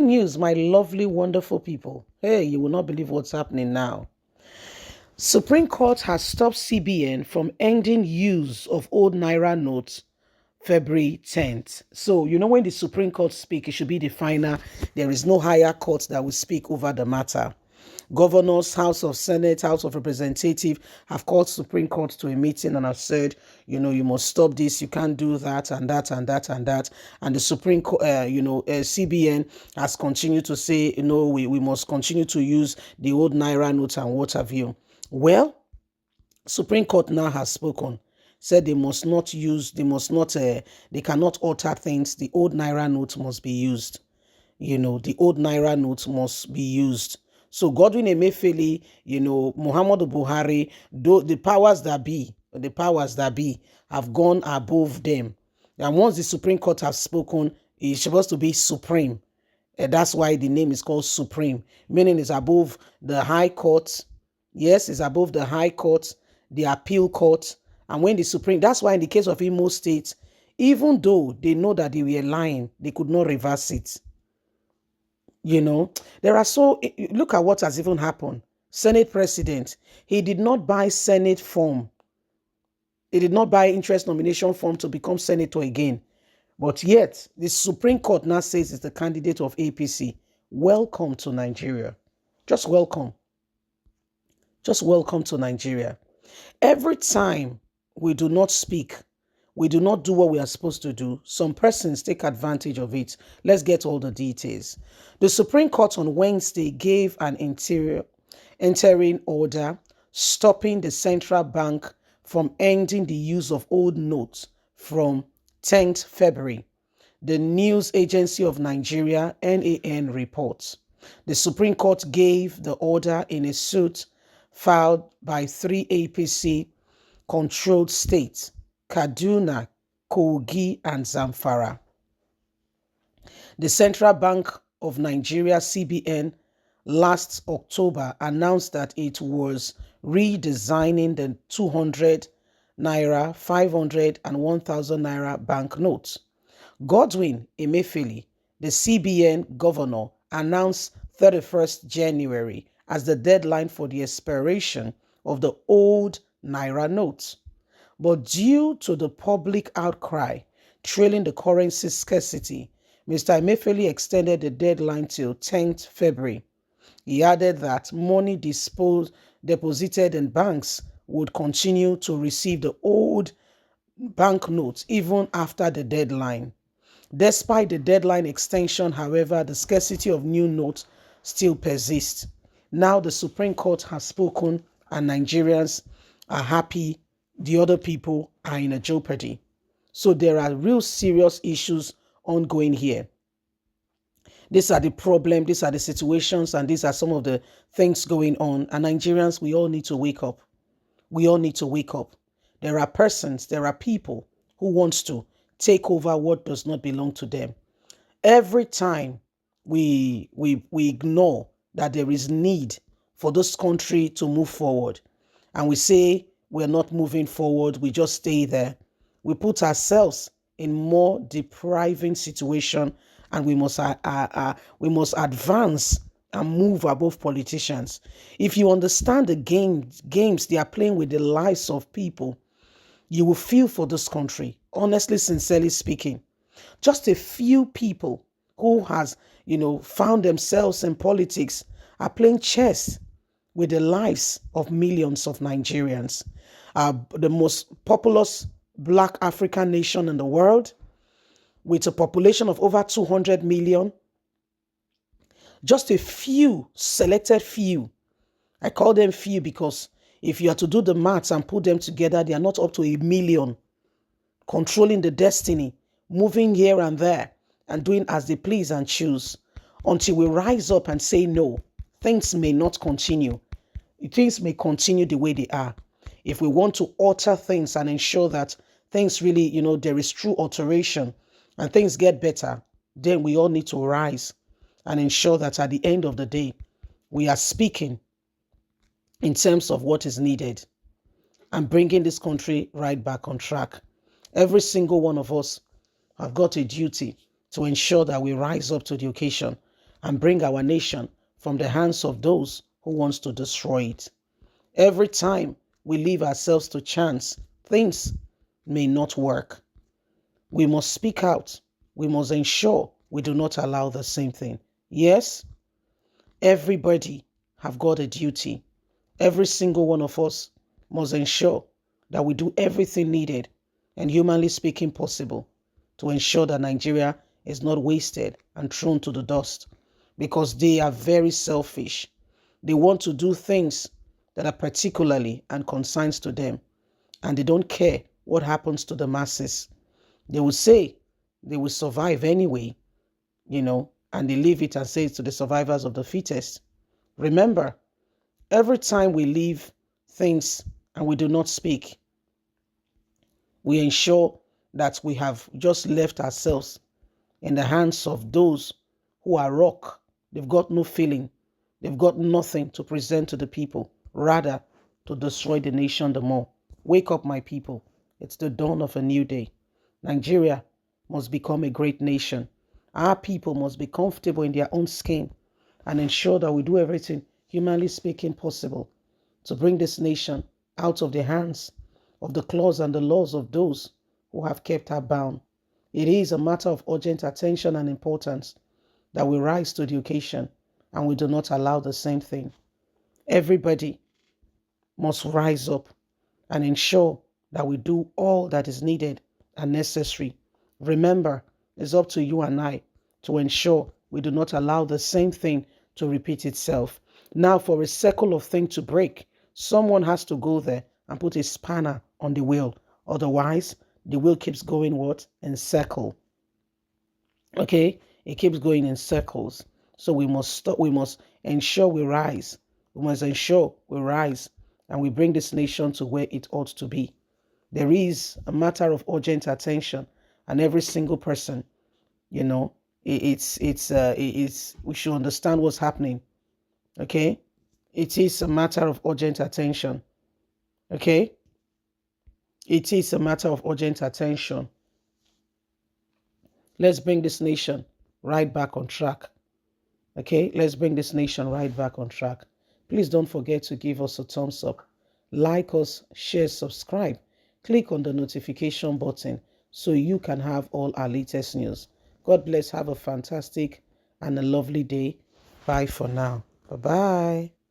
news, my lovely, wonderful people. Hey, you will not believe what's happening now. Supreme Court has stopped CBN from ending use of old Naira notes February 10th. So, when the Supreme Court speak, it should be the final. There is no higher court that will speak over the matter. Governors, House of Senate, House of Representatives have called Supreme Court to a meeting and have said, you must stop this, you can't do that and that and that and that. And the Supreme Court, CBN has continued to say, we must continue to use the old Naira notes and what have you. Well, Supreme Court now has spoken, said they cannot alter things. The old Naira note must be used. The old Naira note must be used. So Godwin Emefiele, Muhammadu Buhari, the powers that be have gone above them. And once the Supreme Court has spoken, it's supposed to be supreme. And that's why the name is called Supreme, meaning it's above the High Court. Yes, it's above the High Court, the Appeal Court. And when the Supreme, that's why in the case of Imo State, even though they know that they were lying, they could not reverse it. Look at what has even happened. Senate president, he did not buy Senate form. He did not buy interest nomination form to become senator again. But yet, the Supreme Court now says it's the candidate of APC. Welcome to Nigeria. Just welcome. Just welcome to Nigeria. Every time we do not speak, we do not do what we are supposed to do, some persons take advantage of it. Let's get all the details. The Supreme Court on Wednesday gave an interim order stopping the central bank from ending the use of old notes from 10th February. The News Agency of Nigeria, NAN, reports. The Supreme Court gave the order in a suit filed by 3 APC-controlled states, Kaduna, Kogi, and Zamfara. The Central Bank of Nigeria, CBN, last October announced that it was redesigning the 200 Naira, 500, and 1,000 Naira banknotes. Godwin Emefiele, the CBN governor, announced 31st January as the deadline for the expiration of the old Naira notes. But due to the public outcry trailing the currency scarcity, Mr. Emefiele extended the deadline till 10th February. He added that money deposited in banks would continue to receive the old banknotes even after the deadline. Despite the deadline extension, however, the scarcity of new notes still persists. Now the Supreme Court has spoken and Nigerians are happy. The other people are in a jeopardy. So there are real serious issues ongoing here. These are the problems, these are the situations, and these are some of the things going on. And Nigerians, we all need to wake up. We all need to wake up. There are persons, there are people who wants to take over what does not belong to them. Every time we ignore that there is need for this country to move forward, and we say we're not moving forward, we just stay there, we put ourselves in more depriving situation, and we must advance and move above politicians. If you understand the games they are playing with the lives of people, you will feel for this country. Honestly, sincerely speaking, just a few people who has, found themselves in politics are playing chess with the lives of millions of Nigerians. The most populous Black African nation in the world, with a population of over 200 million. Just a few, selected few. I call them few because if you are to do the maths and put them together, they are not up to 1 million, controlling the destiny, moving here and there, and doing as they please and choose, until we rise up and say, no, things may not continue. Things may continue the way they are. If we want to alter things and ensure that things really, there is true alteration and things get better, then we all need to rise and ensure that at the end of the day, we are speaking in terms of what is needed and bringing this country right back on track. Every single one of us have got a duty to ensure that we rise up to the occasion and bring our nation from the hands of those who wants to destroy it. Every time we leave ourselves to chance, things may not work. We must speak out. We must ensure we do not allow the same thing. Yes, everybody have got a duty. Every single one of us must ensure that we do everything needed and humanly speaking possible to ensure that Nigeria is not wasted and thrown to the dust, because they are very selfish. They want to do things that are particularly and consigns to them, and they don't care what happens to the masses. They will say they will survive anyway, and they leave it and say it's to the survivors of the fittest. Remember, every time we leave things and we do not speak, we ensure that we have just left ourselves in the hands of those who are rock. They've got no feeling. They've got nothing to present to the people, rather to destroy the nation the more. Wake up, my people. It's the dawn of a new day. Nigeria must become a great nation. Our people must be comfortable in their own skin and ensure that we do everything, humanly speaking, possible to bring this nation out of the hands of the claws and the laws of those who have kept her bound. It is a matter of urgent attention and importance that we rise to the occasion and we do not allow the same thing. Everybody must rise up and ensure that we do all that is needed and necessary. Remember, it's up to you and I to ensure we do not allow the same thing to repeat itself. Now, for a circle of thing to break, someone has to go there and put a spanner on the wheel. Otherwise, the wheel keeps going what? In circle. Okay? It keeps going in circles. So we must stop. We must ensure we rise. We must ensure we rise and we bring this nation to where it ought to be. There is a matter of urgent attention, and every single person, we should understand what's happening. Okay? It is a matter of urgent attention. Okay? It is a matter of urgent attention. Let's bring this nation right back on track. Okay? Let's bring this nation right back on track. Please don't forget to give us a thumbs up. Like us, share, subscribe. Click on the notification button so you can have all our latest news. God bless. Have a fantastic and a lovely day. Bye for now. Bye-bye.